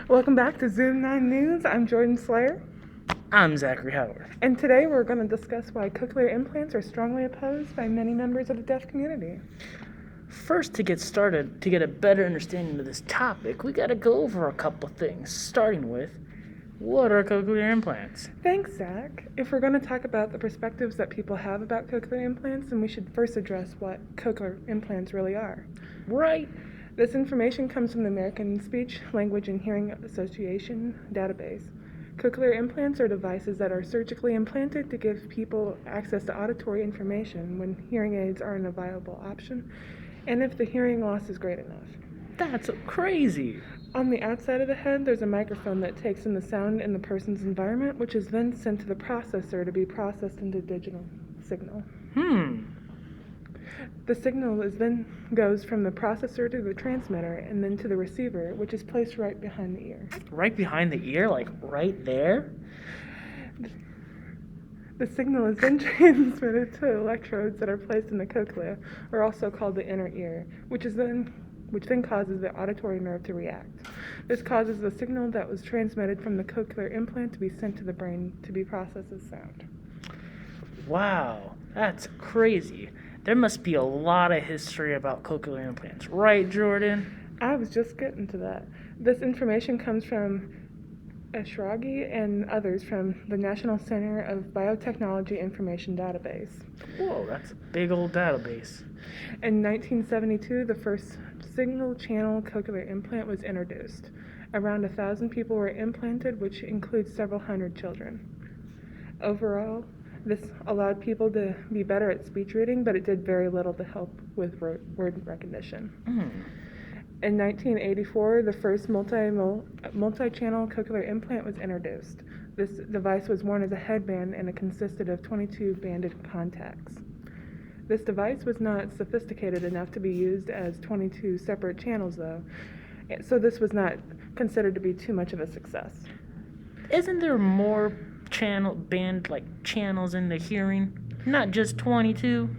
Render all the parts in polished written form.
Welcome back to Zoom 9 News. I'm Jordan Slayer, I'm Zachary Howard. and today we're going to discuss why cochlear implants are strongly opposed by many members of the deaf community. First, to get started, to get a better understanding of this topic, we got to go over a couple things, starting with, what are cochlear implants? Thanks, Zach. If we're going to talk about the perspectives that people have about cochlear implants, then we should first address what cochlear implants really are. Right? This information comes from the American Speech, Language, and Hearing Association database. Cochlear implants are devices that are surgically implanted to give people access to auditory information when hearing aids aren't a viable option, and if the hearing loss is great enough. That's crazy. On the outside of the head, there's a microphone that takes in the sound in the person's environment, which is then sent to the processor to be processed into digital signal. The signal goes from the processor to the transmitter and then to the receiver, which is placed right behind the ear. Right behind the ear? Like right there? The signal is then transmitted to electrodes that are placed in the cochlea, or also called the inner ear, which then causes the auditory nerve to react. This causes the signal that was transmitted from the cochlear implant to be sent to the brain to be processed as sound. Wow, that's crazy. There must be a lot of history about cochlear implants, right, Jordan? I was just getting to that. This information comes from Eshraghi and others from the National Center of Biotechnology Information Database. Whoa, that's a big old database. In 1972, the first single-channel cochlear implant was introduced. Around 1,000 people were implanted, which includes several hundred children. Overall, this allowed people to be better at speech reading, but it did very little to help with word recognition. In 1984, the first multi-channel cochlear implant was introduced. This device was worn as a headband and it consisted of 22 banded contacts. This device was not sophisticated enough to be used as 22 separate channels, though, so this was not considered to be too much of a success. Isn't there more channels in the hearing? Not just 22?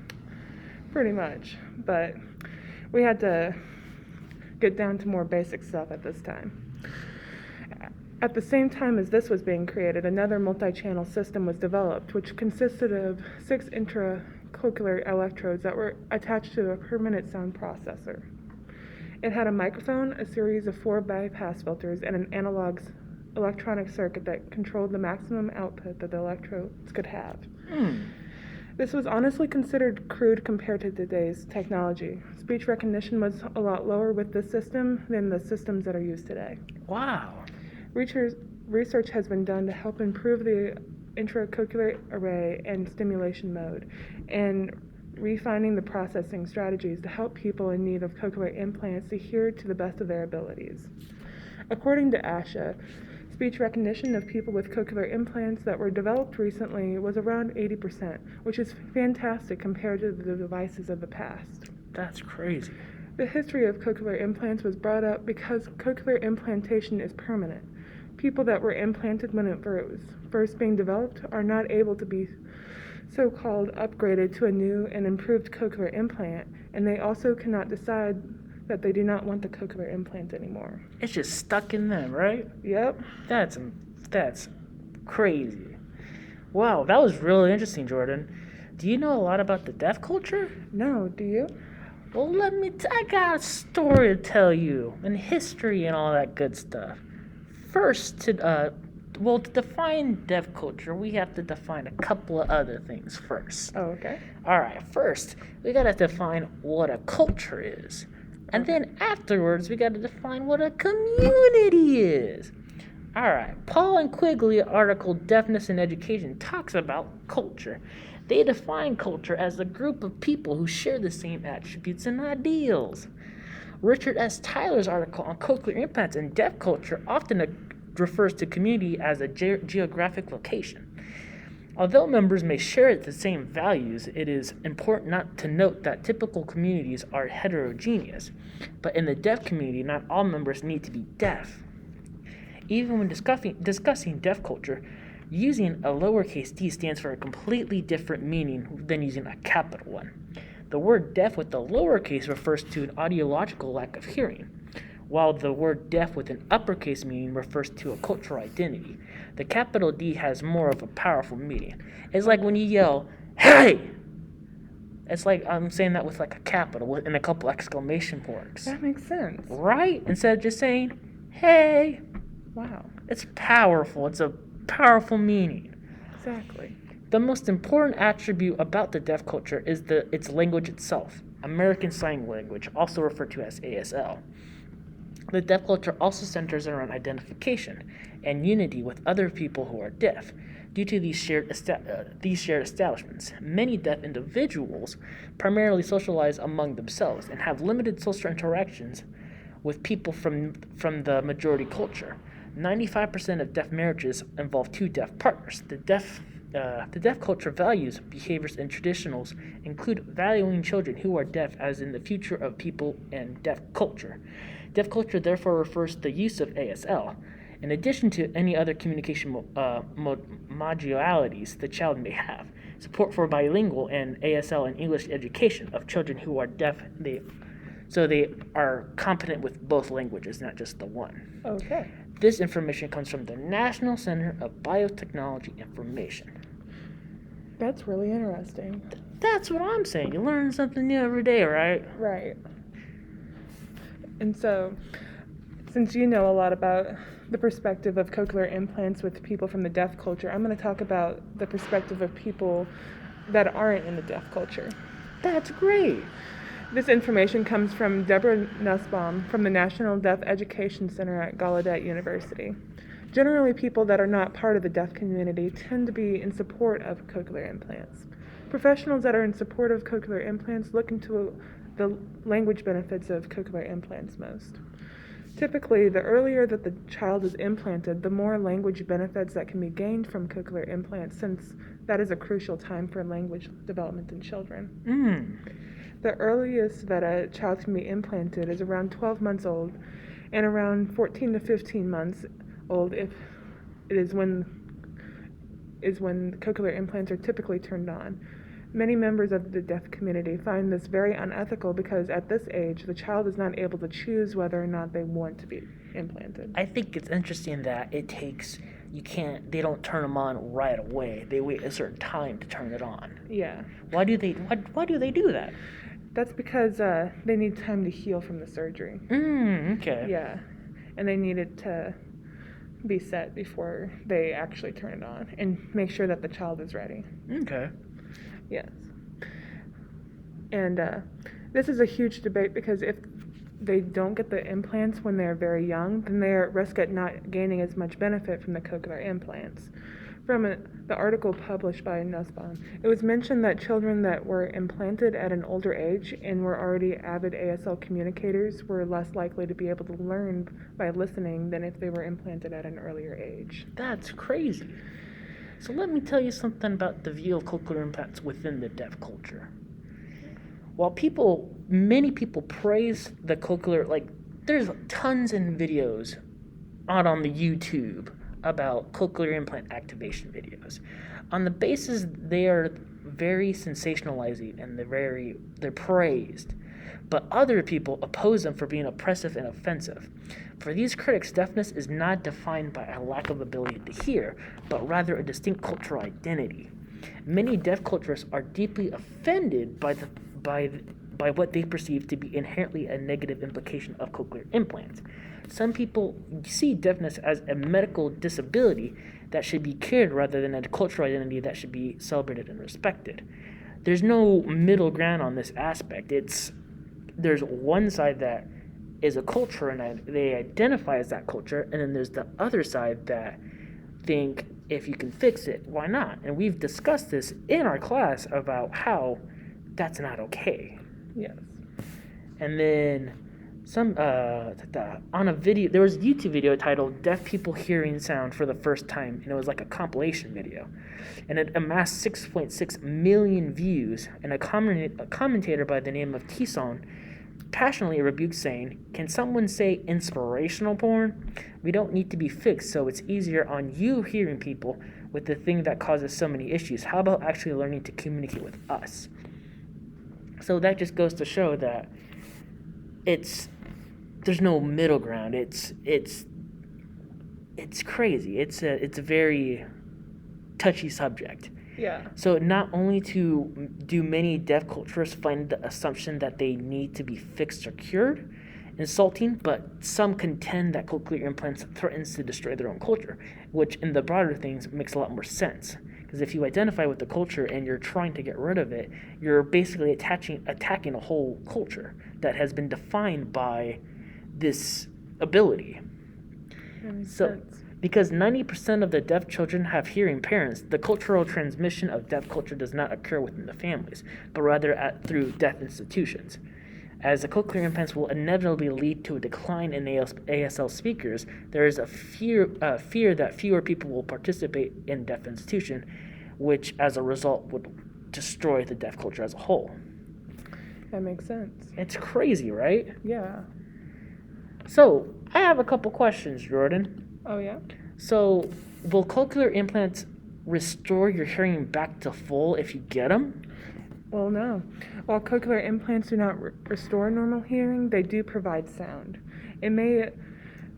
Pretty much, but we had to get down to more basic stuff at this time. At the same time as this was being created, another multi-channel system was developed, which consisted of 6 intracochlear electrodes that were attached to a permanent sound processor. It had a microphone, a series of 4 bypass filters, and an analog electronic circuit that controlled the maximum output that the electrodes could have. This was honestly considered crude compared to today's technology. Speech recognition was a lot lower with this system than the systems that are used today. Wow. Research has been done to help improve the intracochlear array and stimulation mode, and refining the processing strategies to help people in need of cochlear implants to hear to the best of their abilities. According to ASHA, speech recognition of people with cochlear implants that were developed recently was around 80%, which is fantastic compared to the devices of the past. That's crazy. The history of cochlear implants was brought up because cochlear implantation is permanent. People that were implanted when it was first being developed are not able to be so-called upgraded to a new and improved cochlear implant, and they also cannot decide that they do not want the cochlear implant anymore. It's just stuck in them, right? Yep. That's crazy. Wow, that was really interesting, Jordan. Do you know a lot about the deaf culture? No, do you? Well, I got a story to tell you, and history and all that good stuff. First, to define deaf culture, we have to define a couple of other things first. Oh, okay. All right, first, we got to define what a culture is. And then afterwards, we got to define what a community is. All right, Paul and Quigley article Deafness in Education talks about culture. They define culture as a group of people who share the same attributes and ideals. Richard S. Tyler's article on cochlear implants and deaf culture often refers to community as a geographic location. Although members may share the same values, it is important not to note that typical communities are heterogeneous. But in the deaf community, not all members need to be deaf. Even when discussing deaf culture, using a lowercase d stands for a completely different meaning than using a capital one. The word deaf with the lowercase refers to an audiological lack of hearing, while the word deaf with an uppercase meaning refers to a cultural identity. The capital D has more of a powerful meaning. It's like when you yell, "Hey!" It's like I'm saying that with like a capital and a couple exclamation marks. That makes sense. Right? Instead of just saying, "Hey." Wow. It's powerful. It's a powerful meaning. Exactly. The most important attribute about the deaf culture is its language itself, American Sign Language, also referred to as ASL. The deaf culture also centers around identification and unity with other people who are deaf. Due to these shared establishments, many deaf individuals primarily socialize among themselves and have limited social interactions with people from the majority culture. 95% of deaf marriages involve two deaf partners. The deaf culture values, behaviors, and traditionals include valuing children who are deaf as in the future of people and deaf culture. Deaf culture therefore refers to the use of ASL, in addition to any other communication modalities the child may have. Support for bilingual and ASL and English education of children who are deaf, so they are competent with both languages, not just the one. Okay. This information comes from the National Center of Biotechnology Information. That's really interesting. That's what I'm saying. You learn something new every day, right? Right. And so, since you know a lot about the perspective of cochlear implants with people from the deaf culture, I'm going to talk about the perspective of people that aren't in the deaf culture. That's great. This information comes from Deborah Nussbaum from the National Deaf Education Center at Gallaudet University. Generally, people that are not part of the deaf community tend to be in support of cochlear implants. Professionals that are in support of cochlear implants look into the language benefits of cochlear implants most. Typically, the earlier that the child is implanted, the more language benefits that can be gained from cochlear implants, since that is a crucial time for language development in children. The earliest that a child can be implanted is around 12 months old, and around 14 to 15 months old if it is when cochlear implants are typically turned on. Many members of the deaf community find this very unethical because at this age, the child is not able to choose whether or not they want to be implanted. I think it's interesting that they don't turn them on right away. They wait a certain time to turn it on. Yeah. Why do they do that? That's because they need time to heal from the surgery. Okay. Yeah. And they need it to be set before they actually turn it on and make sure that the child is ready. Okay. Yes. And this is a huge debate because if they don't get the implants when they're very young, then they're at risk at not gaining as much benefit from the cochlear implants. From the article published by Nussbaum, it was mentioned that children that were implanted at an older age and were already avid ASL communicators were less likely to be able to learn by listening than if they were implanted at an earlier age. That's crazy. So let me tell you something about the view of cochlear implants within the deaf culture. While many people praise the cochlear, like there's tons of videos on the YouTube about cochlear implant activation videos. On the basis they are very sensationalizing and they're praised. But other people oppose them for being oppressive and offensive. For these critics, deafness is not defined by a lack of ability to hear, but rather a distinct cultural identity. Many deaf cultures are deeply offended by what they perceive to be inherently a negative implication of cochlear implants. Some people see deafness as a medical disability that should be cured rather than a cultural identity that should be celebrated and respected. There's no middle ground on this aspect. There's one side that is a culture and they identify as that culture, and then there's the other side that think if you can fix it, why not? And we've discussed this in our class about how that's not okay. Yes. And then on a video, there was a YouTube video titled "Deaf People Hearing Sound for the First Time," and it was like a compilation video, and it amassed 6.6 million views. And a commentator by the name of T-Song passionately rebuked, saying, "Can someone say inspirational porn? We don't need to be fixed, so it's easier on you hearing people with the thing that causes so many issues. How about actually learning to communicate with us?" So that just goes to show that there's no middle ground. It's crazy. It's a very touchy subject. Yeah. So not only do many deaf culturists find the assumption that they need to be fixed or cured insulting, but some contend that cochlear implants threatens to destroy their own culture, which in the broader things makes a lot more sense. Because if you identify with the culture and you're trying to get rid of it, you're basically attacking a whole culture that has been defined by this ability. That makes So, sense. because 90% of the deaf children have hearing parents, the cultural transmission of deaf culture does not occur within the families, but rather through deaf institutions. As the cochlear implants will inevitably lead to a decline in ASL speakers, there is a fear that fewer people will participate in deaf institution, which as a result would destroy the deaf culture as a whole. That makes sense. It's crazy, right? Yeah. So, I have a couple questions, Jordan. Oh, yeah? So, will cochlear implants restore your hearing back to full if you get them? Well, no. While cochlear implants do not restore normal hearing, they do provide sound. It may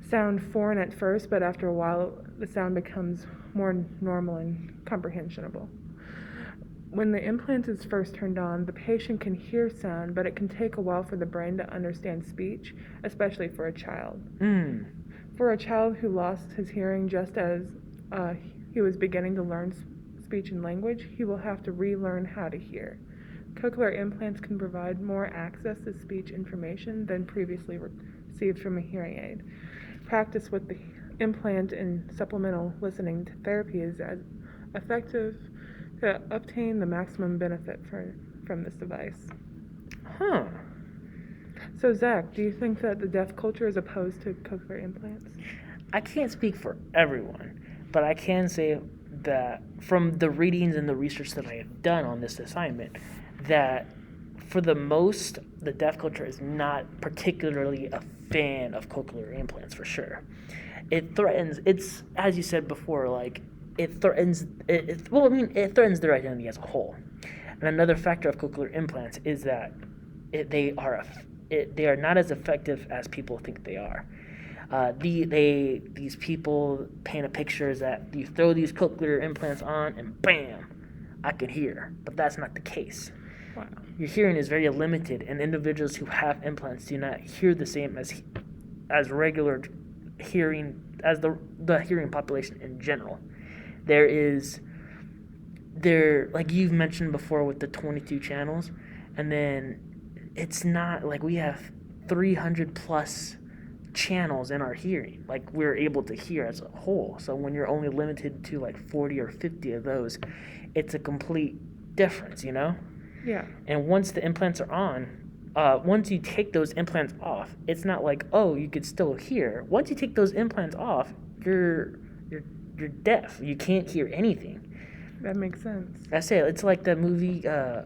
sound foreign at first, but after a while, the sound becomes more normal and comprehensible. When the implant is first turned on, the patient can hear sound, but it can take a while for the brain to understand speech, especially for a child. For a child who lost his hearing just as he was beginning to learn speech and language, he will have to relearn how to hear. Cochlear implants can provide more access to speech information than previously received from a hearing aid. Practice with the implant and supplemental listening therapy is as effective to obtain the maximum benefit from this device. Huh. So, Zach, do you think that the deaf culture is opposed to cochlear implants? I can't speak for everyone, but I can say that from the readings and the research that I have done on this assignment, that for the most, the deaf culture is not particularly a fan of cochlear implants for sure. It threatens, it's, as you said before, like, it threatens their identity as a whole. And another factor of cochlear implants is that they are not as effective as people think they are. These people paint a picture is that you throw these cochlear implants on and bam, I can hear. But that's not the case. Wow. Your hearing is very limited, and individuals who have implants do not hear the same as regular hearing, as the hearing population in general. Like you've mentioned before with the 22 channels, and then it's not like we have 300 plus channels in our hearing, like we're able to hear as a whole. So when you're only limited to like 40 or 50 of those, it's a complete difference, you know? Yeah. And once the implants are on, once you take those implants off, it's not like, oh, you could still hear. Once you take those implants off, you're deaf. You can't hear anything. That makes sense. I say it's like the movie. I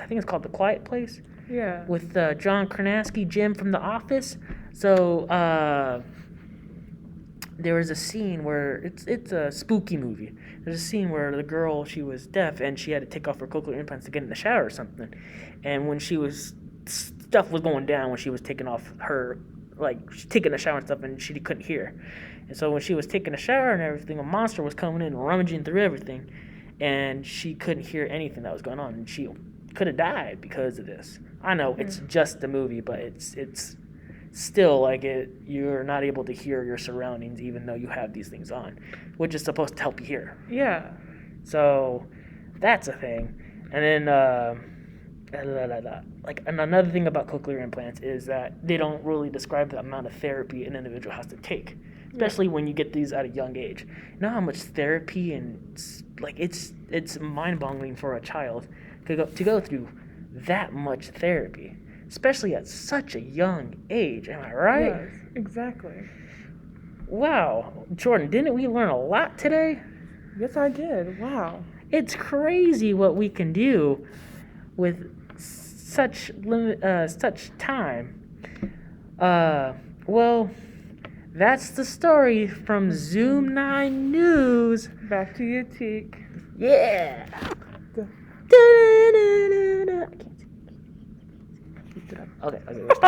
think it's called The Quiet Place. Yeah. With John Krasinski, Jim from The Office. So there was a scene where it's a spooky movie. There's a scene where the girl, she was deaf and she had to take off her cochlear implants to get in the shower or something. And when stuff was going down when she was taking off her, like, she's taking a shower and stuff, and she couldn't hear. And so when she was taking a shower and everything, a monster was coming in and rummaging through everything, and she couldn't hear anything that was going on, and she could have died because of this. I know it's just a movie, but it's still like you're not able to hear your surroundings even though you have these things on, which is supposed to help you hear. Yeah. So that's a thing. And then like another thing about cochlear implants is that they don't really describe the amount of therapy an individual has to take, especially when you get these at a young age. You know how much therapy and like it's mind-boggling for a child to go through that much therapy, especially at such a young age. Am I right? Yes, exactly. Wow, Jordan, didn't we learn a lot today? Yes, I did. Wow. It's crazy what we can do with such time. Well, that's the story from Zoom 9 News. Back to you, Teak. Yeah. The- Da-da-da-da-da. I can't see. Okay, we're stopping.